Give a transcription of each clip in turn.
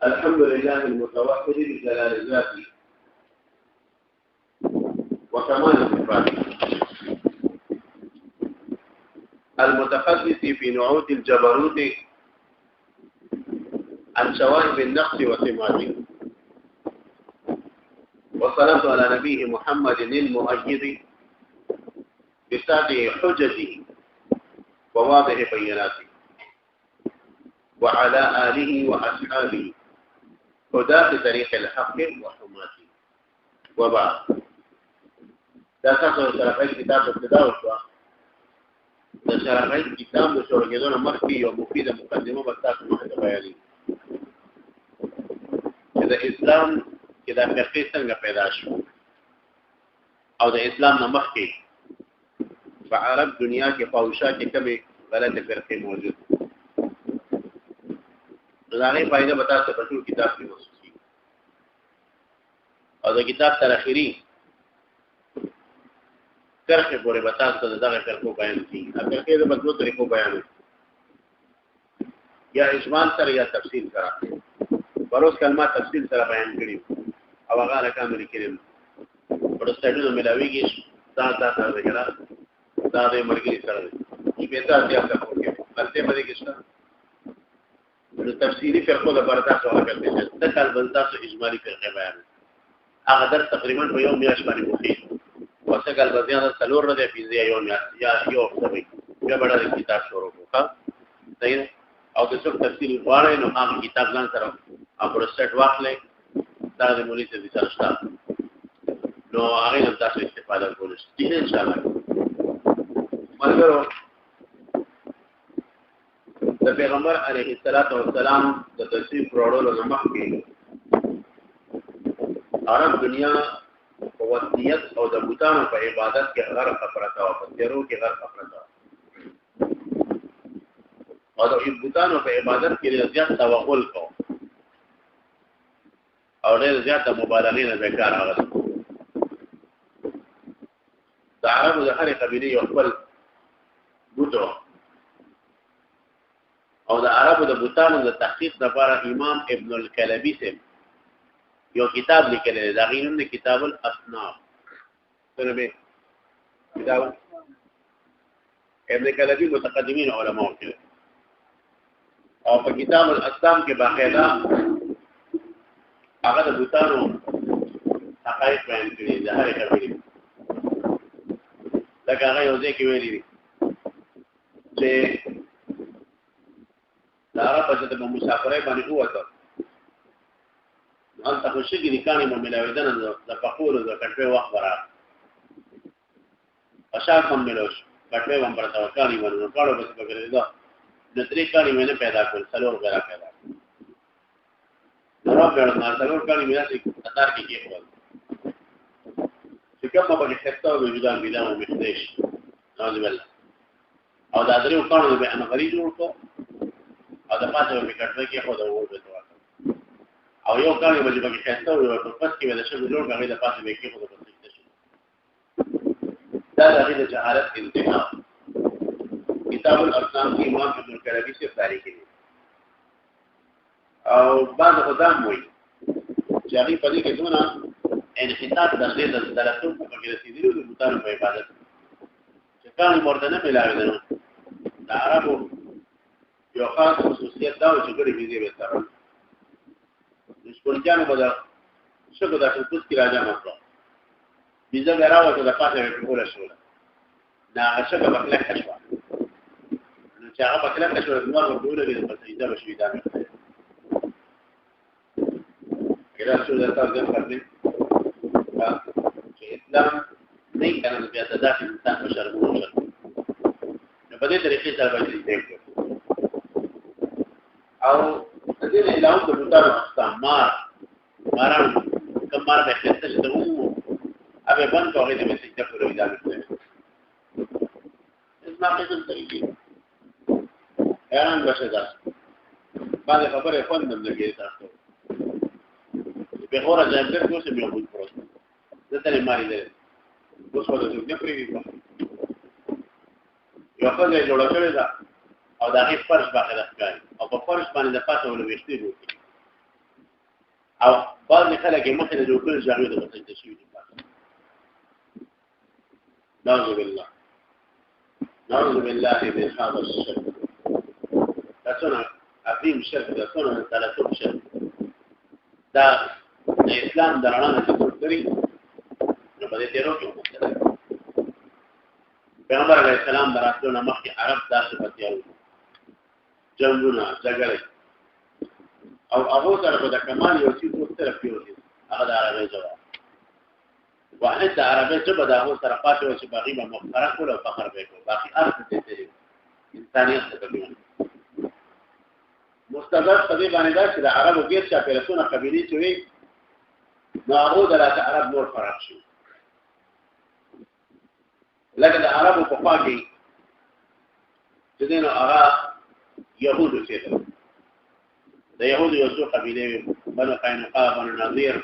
الحمد لله المتوحد بجلال ذاته وكمال صفاته المتحدث في نعوت الجبروت عن شوائب النقص وسماته، والصلاة على نبيه محمد المؤيد بساطع حجته وواضح بيناته، وعلى آله وأصحابه هداة طريق الحق وحماته. وبعد دا تاسو شرحي کتاب ابتدا وشوه. د شرحي کتاب د شروع مخکې یو مفیده مقدمه به تاسو مخې ته بیانوي چې د اسلام کې دا فرقې څنګه پیدا شو او د اسلام نه مخکې په عرب دنیا کې فحشا کې کومې غلطه فرقې موجود دغه فائدہ بتا ته په کتاب کې موجود او د کتاب تر اخیری کرخه پورې بتا ته دغه فرقو بیان کړي. اگر کې د بدلو طریقو بیان یا اجمال سره یا تفصیل سره پروس کلمات تفصیل سره بیان کړي او هغه رقم لیکل پروستاډو ملاويږي دا وغیرہ دا د مرګي سره دي په تاسو بیا څه کوي بلته باندې کېشته د تفصیلی فرقو د برداشت او کوي د کال بل تاسو اجمالی فرقه بیان هغه در تقریبا په یو میاش باندې مخې وسګل بزیان څلور نه دی پیځي یو میاش یا یو څه بیا بڑا کتاب شروع وکړه صحیح او د څو تفصیل غواړي نو هغه کتاب ځان سره اپروسټ واخلې دا د مولوی څخه سره شته نو هغه هم تاسو استفاده کولای شئ ان شاء الله. مرګرو د پیغمبر علیه السلام د تشریف وروړلو مخکې عرب دنیا په وصیت او د بوتانو په عبادت کې غرق پرتا او په تیرو کې غرق پرتا او د بوتانو په عبادت کې زیات توغل کو او ډېر زیات مبالغه نه وکړ. هغه د عربو د هرې قبیلې یو خپل بوتو او د عربو د بوتانو د تحقیق لپاره امام ابن الکلبی سے یو کتاب لیکلی دی. دا غینون دی کتاب الاصناف. څنګه به کتاب ابن کلبی متقدمین علماء کې او په کتاب الاصناف کې باقاعده هغه د بوتانو حقایق بیان کړي دي. هر قبیله لکه هغه یو ځای کې ویلي دي چې دا عرب چې د مسافرۍ باندې ووته ان تاسو شګې د کاني مملاویدنه د پخولو د کټوي وخت برابر اشار کوم ملوش کټوي هم برته کاني باندې کاړو بس بغیر دا د درې کاني مې پیدا کول څلور غلا پیدا نو په ما څلور کاني مې چې قطار کې کېول چې کومه په خطه او وجدان بلا او مخدش نازل الله او دا درې کانو به انا غري جوړ کو او د پاتې په کټوي کې خو دا وځي او یو کال به چې خسته وي په پس کې د شګو جوړ غوې د پاسه به کې خو د پس کې شي دا د جهالت انتها. کتاب الاصنام کې امام ابن الکلبی سے تاریخ دی او بعض خدام وایي چې هغه په دې کې دونه انحطاط د دې د دراتو په کې رسیدلو د بوتانو په عبادت چې کله مردنه ملاوي ده د عربو یو خاص خصوصیت دا چې ګړي بيزي به سره سپورتیانو بدا شګو د خپل کې راځه مطلب بيزه غراوه ته د پاتې کوله شو دا شګه بکله کښوا نو چې هغه بکله کښوا نو ورته د پسیده بشوي دا کله چې دا تاسو کوي چې اسلام نه کنه بیا د داخل انسان په شرم نو په دې طریقې سره باندې دی او د دې اعلان د بوتانو استعمار ماران کمار به خسته شته وو اوبه بند کوي د مسجد په لور ځي اسمه قسم طریقې اعلان بشه دا بعد خبره فون هم لګي تاسو په خورا ځای کې څه به وځي پروت دته ماري ده اوس په دې کې پریږي یو څه جوړ کړی دا او دا هیڅ فرش باندې راځي او په فرش باندې د پاتې ولې وشتي وي او بعض خلک مخه د جوړ ځای د وطن تشوي دي نعوذ بالله من هذا الشرك تاسو عظیم شرک د څونو ثلاثه شرک دا اسلام درانه څه کوي نو په دې تیرو کې پیغمبر علیه السلام دراتلو مخکې عرب داسې پتیاو جنگونه جګړه او هغه سره په کمال یو څه په طرف کې وځي هغه د عربی جواب واحد د عربی ژبه د هغه سره پاتې و چې باغی به مخره کول او فخر به کوي باقي ارث دې انسانیت ته کوي مستقر قضیه باندې دا چې د عربو غیر چا پیرسونه قبیلې چې وي نو هغه د عرب نور فرق شي لکه د عربو په خوا کې چې دینو هغه يهودو چې د يهودو یو څو قبیلې بنو قینقاع بنو نذیر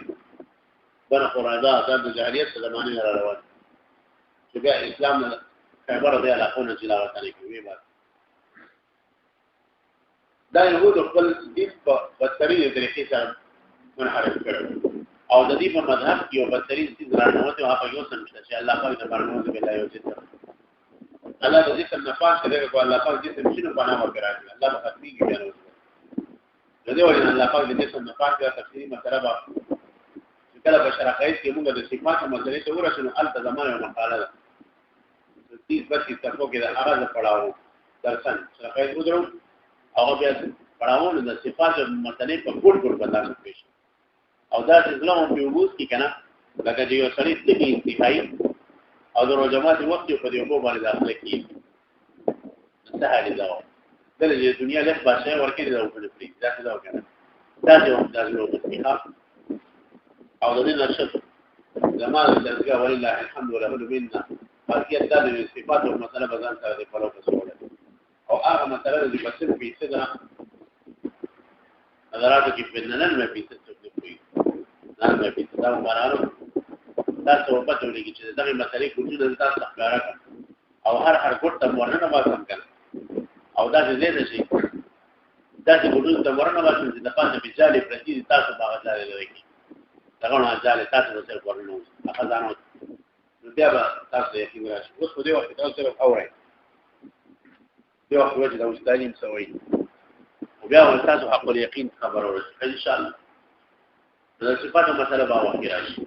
بنو قرظه د جاهلیت زمانه را روان چې بیا اسلام خیبر د علاقونو چې لاغه تللی کوي بعد دا يهودو خپل دین په بدترین طریقې سره منحرف کړو او د دې په مذهب کې یو بدترین څه درنوته او هغه یو څه چې الله پاک د برنامه بلا یو څه الله د دې څخه نفاس کوي او الله پاک دې څه مشنو په نامه راځي الله په خپل کې بیان وکړي د دې وجه الله پاک دې څه نفاس یا تفسیری مسله به کله بشر قید کې موږ د صفات مسلې ته ورسېنو الته زمانه او مقاله ده 30 25 صفحو کې د هغه پڑھاو درسن قید ودرو هغه بیا پڑھاو د صفات مسلې په ګډ بدلاسه پیښ او دا اسلام په وګوس کې کنه لکه چې یو سړی ستګي انتهایی او د جماعت وخت په دې په باندې داخله کیږي سهالي دا د دنیا له باسه ورکې دا په دې دا څه دا کنه دا یو او د دې نشط زمان الذي ولله الحمد وله منا فالکیت د صفات او مسله بزان سره د فلو تسوله او هغه مسله د بصیر په صدا نظرات کې بننن مې په څه کوي نن مې په دا مرارو تاسو په پټو لګی چې دغه مسلې کوجو د تاسو ښکارا او هر ګټ ته ورننه واسم کړ او دا دې دې شي دا چې ګټو ته ورننه واسم چې د پاتې بجالي پرتی تاسو باغ ځای لري دغه نه ځاله تاسو سره ورننه هغه ځانو نو بیا به تاسو یې څنګه راشي اوس په دې وخت تاسو سره اورئ دی وخت وجه د استادین سوي او بیا تاسو حق الیقین خبر اورئ ان شاء الله د صفاتو مسله به واقع راشي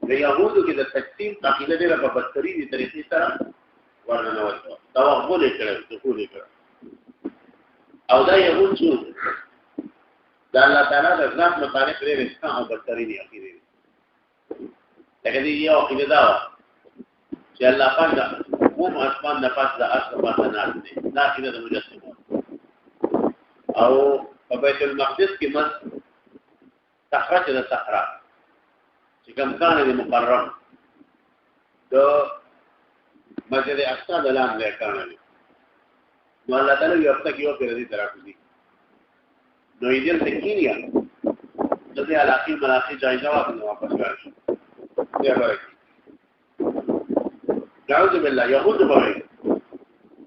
د یهودو کې د تقسیم عقیده ډیره په بدترین طریقې سره ورننه وته دا وګولې کړو دخول کړو او دا یهود چې دا الله تعالی د ذات مطابق لري رښتا او بدترین عقیده لکه دې یو عقیده دا چې الله پاک د قوم اسمان د پاس د اصل پاس نه دی دا عقیده د مجسمه او په بیت المقدس کې مس تخرج د صحرا چې کوم کان دې مقرر د مسجد اقصی د لام له کان دي نو الله تعالی یو څه کې یو پر دې تراکوي نو یې دې تکینیا د دې علاقې ملاقات جایزه واخلې واپس راځي بیا ورته نعوذ بالله يهود بوي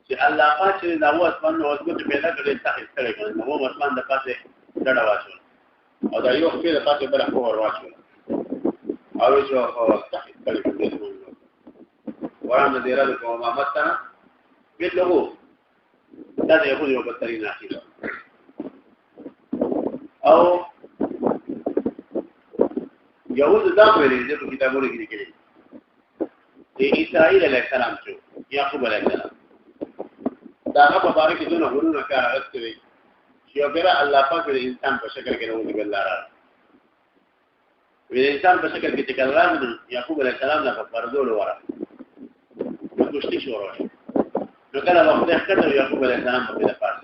چې الله پاک دې نو اسمان نو اوسګه پیدا کړی تاسو سره کوي نو اسمان د پاسه ډډه واچو او دا یو خپل پاسه بل خو ور واچو او چې هغه تاسو کړی ورانه دې راځي کومه مامتا بيدلو دا د يهود یو بدترین عقیده او يهود دا ویلي چې په کتابونو کې لیکلي اسرائیل علیہ السلام چې یعقوب علیہ السلام دا هغه په اړه کې دونه غوړونه کار راځي چې یو بیر الله پاک د انسان په شکل کې نو دی الله را وی انسان په شکل کې چې کلام یعقوب علیہ السلام نه په پردول وره نو کوشتي شو راوړي نو کله وخت کته یعقوب علیہ السلام په دې پاس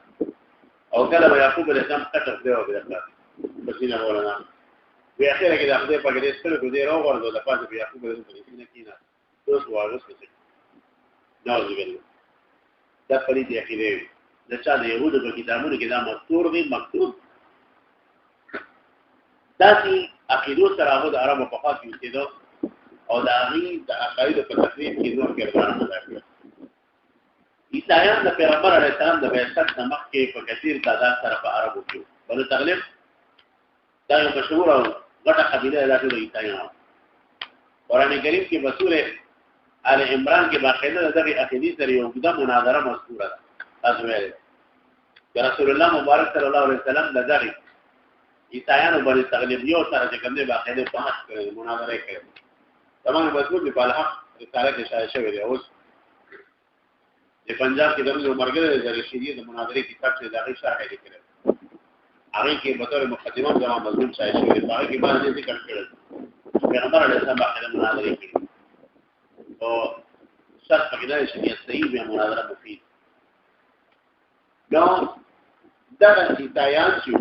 او کله یعقوب علیہ السلام کته دی او دې پاس بسینه مولانا په اخر کې د خپل په دې سره کو دې راوړل د پاس په یعقوب علیہ السلام کې دوس وارث څه نعوذ بالله دا پرې دی کې د چا د يهودو په کتابونو کې دا مذکور دی مکتوب دا چې عقیدو سره هغه د عربو په خاص یو کېدو او د هغه د عقاید په تفسیر کې نور کردار ادا کړ عیسایان د پیغمبر علیه السلام د بعثت مخ کې په کثیر تعداد سره په عربو کې بل تغلب دا یو مشهور او غټه قبیله ده د عیسایانو. قرآن کریم کې بسوره آل عمران کې باقاعده دغه عقیدې سره یو د مناظره مذکوره ده. تاسو ویل رسول الله مبارک صلی الله علیه وسلم دغه عیسایانو باندې تغلیبیو سره چې کومه باقاعده بحث کړي مناظره کړي. تمام مضمون په الحق رساله کې شایع شوی دی. اوس د پنجاب کې دغه مرګره د رشیدی د مناظره کتاب چې دغه شرح لیکل هغه کې به تر مقدمه د مضمون شایع شوی دی. هغه کې باندې ذکر کړل پیغمبر علیه السلام باندې مناظره کړي او شرط کې دا چې صحیح به مناظره مفید نو دا د عیسایان چې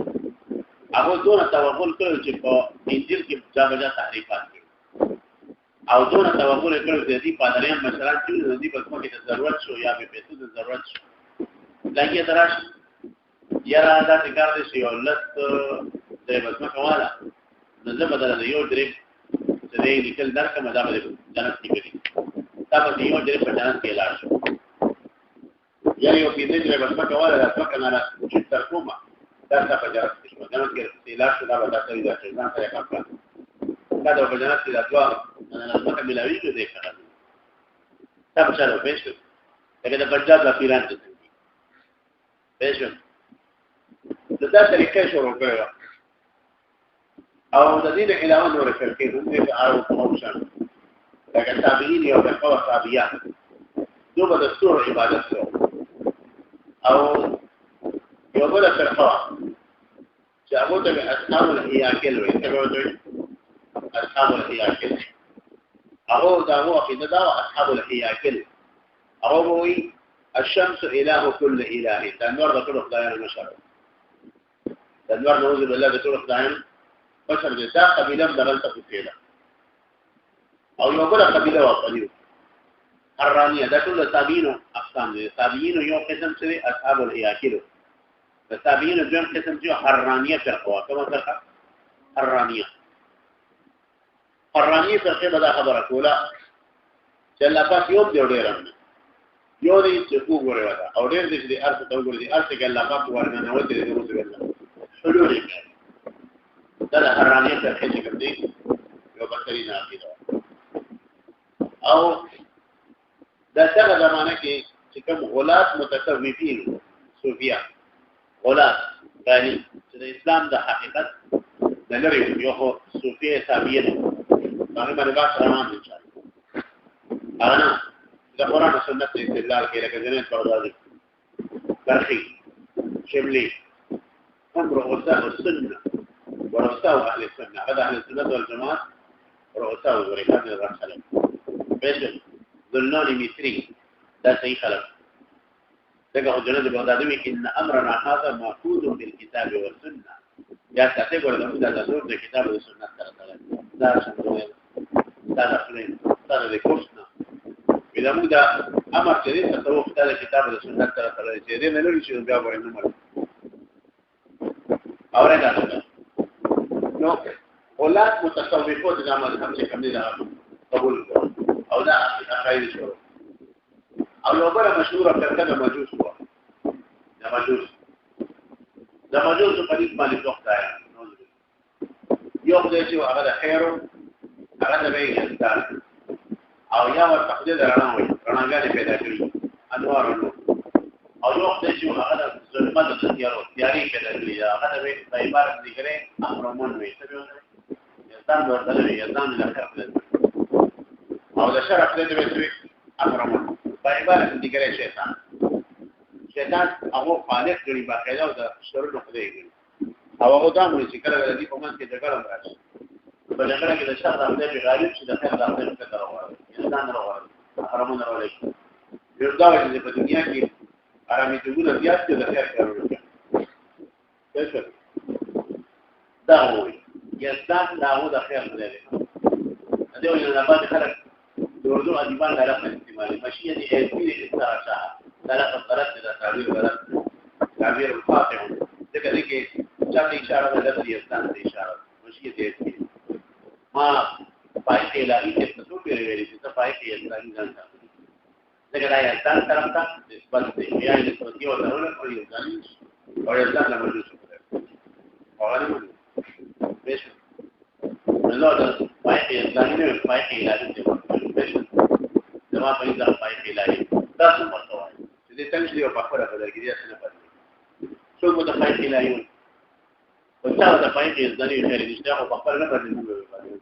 هغه دونه توغل کړو چې په انجیل کې ځا تحریفات کړي او دونه توغل کړو چې دې پادریان مثلا چې دې په کومه کې ضرورت شو یا به پیسو د ضرورت شو لکه تراش یاره دا څنګه دې شي او لست دې بس ما کوله نو زه بدل نه یو درې چې دې لیکل درکه مدا به جنت کې کړی تا به یو درې په جنت کې لاړ شو یا یو پیډې چې بس ما کوله دا څنګه نه چې تر کومه دا په جنت کې شو جنت کې لاړ شو دا به تاسو یې ځان سره کار دا د جنت کې دا دوا انا لما ملاوي کې دی کړه دا په چارو پېښه دا د پنجاب د پیران ته پېښه دا طریقې شروع کړو او د دې د علاوه نور فرقې هم دي او اوپشن دا کتابین یو د قوا صابیا دوه د ستور عبادت او یو بل فرقه چې هغه د اصحاب الهیاکل وي څنګه اصحاب الهیاکل هغه داو عقیده دا اصحاب الهیاکل هغه وی الشمس اله كل اله تنور د ټول خدایانو نشره تنور نوز بالله د ټول خدایانو بشر دې دا قبیله دغلته کوله او یو بل قبیله واپلیو حرانیه دا ټول تابعین اقسام دي. تابعین یو قسم چې اصحاب الهیاکل د تابعین دویم قسم چې حرانیه فرقه کومه فرقه حرانیه قرآنی فرقه بدا خبره کوله چې الله پاک یو دی ډېرم یو دی چې وګوري ودا او ډېر دې دې ارث ته وګوري دې ارث کې الله پاک ورنه نه وته دې موږ ویل حلول کې دا قرآنی فرقه چې کوم دی یو بصری نه عقیده او دا څنګه زمانه کې چې کوم غلات متصوفین صوفیا غلات یعنی چې د اسلام د حقیقت د لري یو صوفیه تابعین هغه باندې باندې روان دي چې انا د قرآن او سنت استدلال کې لکه جنت پردازي برخي شملي امر رؤساء السنه ورؤساء اهل السنه هذا اهل السنه والجماعه رؤساء وركان الرسل بيش ظلناني مصري ده صحيح خلق دغه جنت بغدادي ان امرنا هذا ماخوذ بالكتاب والسنه یا تاسو ګورئ دا د ټول کتاب او سنت سره دا څنګه دا د کوښنه بلا موږ دا امر چې تاسو د کتاب او سنت سره تړلې چې دې نه لري چې بیا ورنه مړ اورې دا نو اولاد متصوفو د زمانه هم چې کوم دي دا قبول او دا اخیری شو او یو بل مشهور فرقه د مجوس و د مجوس په دې باندې دوختای یو دې چې هغه د خیرو هغه د وی انسان او یا ورته خدای درانه وي رڼاګانې پیدا کړي انوار له او یو دې چې هغه د ظلمت د تیاری پیدا کړي هغه د وی په عبارت ذکرې امرمن وي څه وي انسان ورته وي انسان له خیر او د شرف دې وي امرمن په عبارت ذکرې شیطان هغه خالق کړي باقاعده او د شرور خدای کړي او هغه دا مونږ چې کله د دې په منځ کې جګړه راشي په جګړه کې د شر د خدای غالب شي د خیر د خدای په کار وایي انسان راوړي حرامونه راوړي یو دا چې په دنیا کې آرامي دغه زیات د خیر کار وکړي څه دا وایي انسان دا هو د خیر دی دا یو نه بعد خلک دوردو ادیبان غلط استعمالي ماشيه دي هي استراحه غلط ده تعبير غلط تعبير الفاتح ذکر دي کې چاته اشاره ده د انسان ته اشاره ماشيه دي ما پای ته لاري ته څه پیری ویلي چې پای ته انسان ځان ته ذکر دا انسان طرف ته نسبت دی یا د صوتي او ضرورت او انسان او انسان له موجود شو او هغه بيش نو فائده اسلامي نه فائده الهي دي بيش زما په دې فائده الهي تاسو مرته وایي چې څنګه دی په خبره بدل کېږي څنګه پاتې څو مو د فائده الهي او تاسو د فائده ځنی خیر دي چې په خبره نه بدل کېږي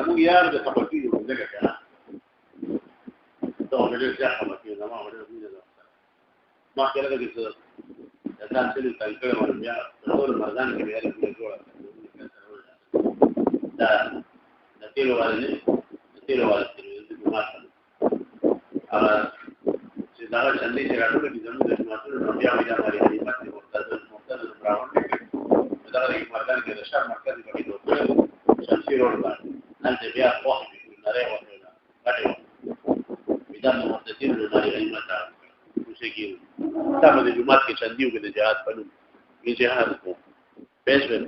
موږ یار د تفکر یو ځای کنه دا ولې ځکه چې زما ولې ما کړل د څه د تاسو له تلکړه ور بیا ټول مردان کې بیا له جوړه دا د تیرو والي د ماته چې دا څنګه چې راټول دي زموږ د ماته بیا بیا ماري خدمت مرتضی براون دا د مردان کې د شهر مرکز کې دوه شمسي روډ باندې نن بیا واخې لري وته غټه دا مرتضی له لارې ماته وشګي تاسو د جمعات کې چندیو کې د جهاد په نوم کې جهاد کو پېښل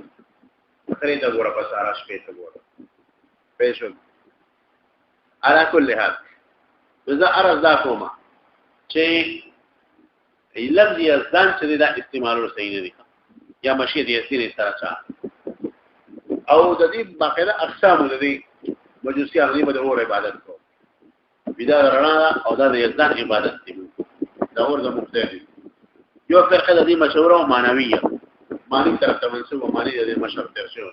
خري ته ګوره په سارا شپې ته ګوره پېښل على كل حال اذا ارز دا کومه چې لفظ یزدان چې دا استعمالول صحیح نه دي یا مشي دي سره سره او د دې باقاعده اقسام د دې مجوسی هغه به د اور عبادت کو بيدا رڼا او د یزدان عبادت دي دا اور د مختلف یو فرقه د دې مشهوره او معنویه معنی طرف ته منسوب او معنی د مشهور تر شو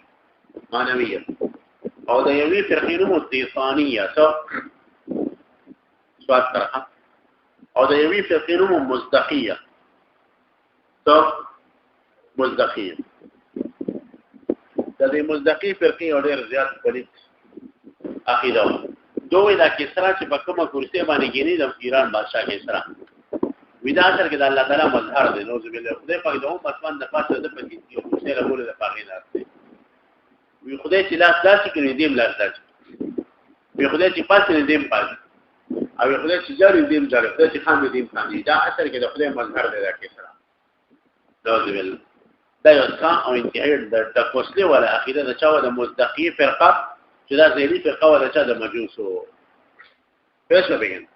معنویه او د یوې فرقې نوم استیصانیه سواد طرحه او د یوې فرقې نوم مصدقیه مصدقیه د دې مصدقی فرقې او ډېر زیات پلیت عقیده دوی دا کسرا چې په کومه کرسي باندې کېنی د ایران بادشاہ کسرا ودا اثر کې د الله تعالی مظهر دی نو زبیل خدای پاک د هم اسمان د پاسه د پکې یو کرسي له بوله د پاغې نه وي خدای چې لاس داسې کوي دیم لاس داسې وي خدای چې پاسه نه دیم پاسه او خدای چې جاري دیم جاري خدای چې خان دیم خان دا اثر کې د خدای مظهر دی دا کسرا نو زبیل دا یو ځان او انتهاء د تفصیل ولا عقیده د چا د مصدقی فرقه چې دا زیری فرقه ولا چا د مجوسو پېښه بګین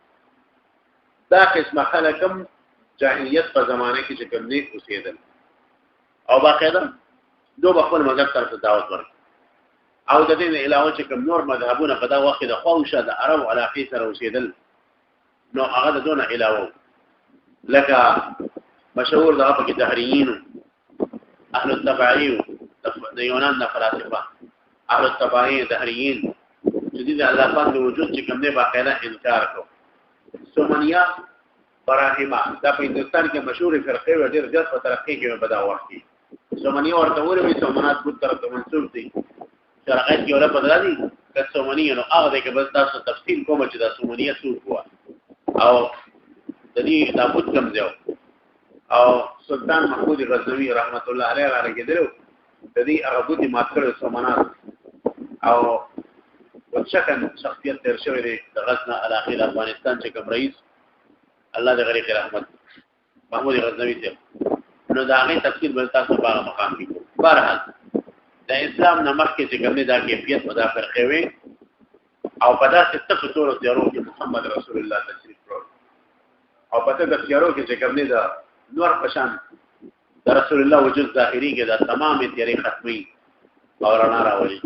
دا قسمه خلکم جاهلیت په زمانه کې چې کوم نیک اوسېدل او باقاعده دو خپل مذهب طرف دعوت ورکړي او د دې علاوه چې کوم نور مذهبونه په دا وخت د خواوشه د عرب علاقې سره اوسېدل نو هغه د دونه علاوه لکه مشهور د هغه کې دهریین اهل التبعی د یونان د فلسفه اهل التبعی دهریین چې د الله پاک د وجود چې کوم نه باقاعده انکار کو سومنیا براهما دا په هندستان کې مشهور فرقه و ډېر ځات په ترقی کې په دا وخت کې سومنیا ورته ورې سومنات بوت طرف ته منسوب دي شرعیت کې ولا بدل دي که سومنیا نو هغه د کې بس تاسو تفصیل کوم چې دا سومنیا څه هوا او د دې د بوت کم ځو او سلطان محمود غزنوی رحمت الله علیه راګیدلو د دې هغه بوتي ماتکړ سومنات او وشکن شخصیت تر شوی دی د غزنه الاخیر افغانستان چې کوم رئیس الله دې غریق رحمت محمود غزنوی ته نو دا غي تفصیل بل تاسو په مقام کې بهرحال د اسلام نمک کې چې کوم دا کیفیت ودا فرقه وي او په داسې تفصیل زیارو کې محمد رسول الله تشریف ورو او په دې زیارو کې چې کوم دا نور پشان د رسول الله وجود ظاهري کې دا تمام تیری ختمي او رڼا راولي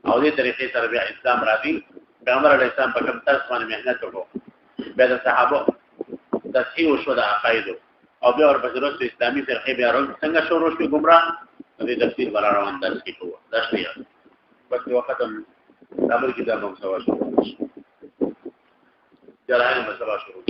او دې طریقې سره بیا اسلام راځي پیغمبر علیه السلام په کوم تاسو باندې مهنت وکړو بیا د صحابه تصحیح شو د عقاید او بیا ورپسې اسلامي فرقه بیا څنګه شروع شو ګمراه دې تفسیر ولا روان درس کې کوو دا شی بس یو ختم دابل کتاب هم سوا شو جراحه مسله شروع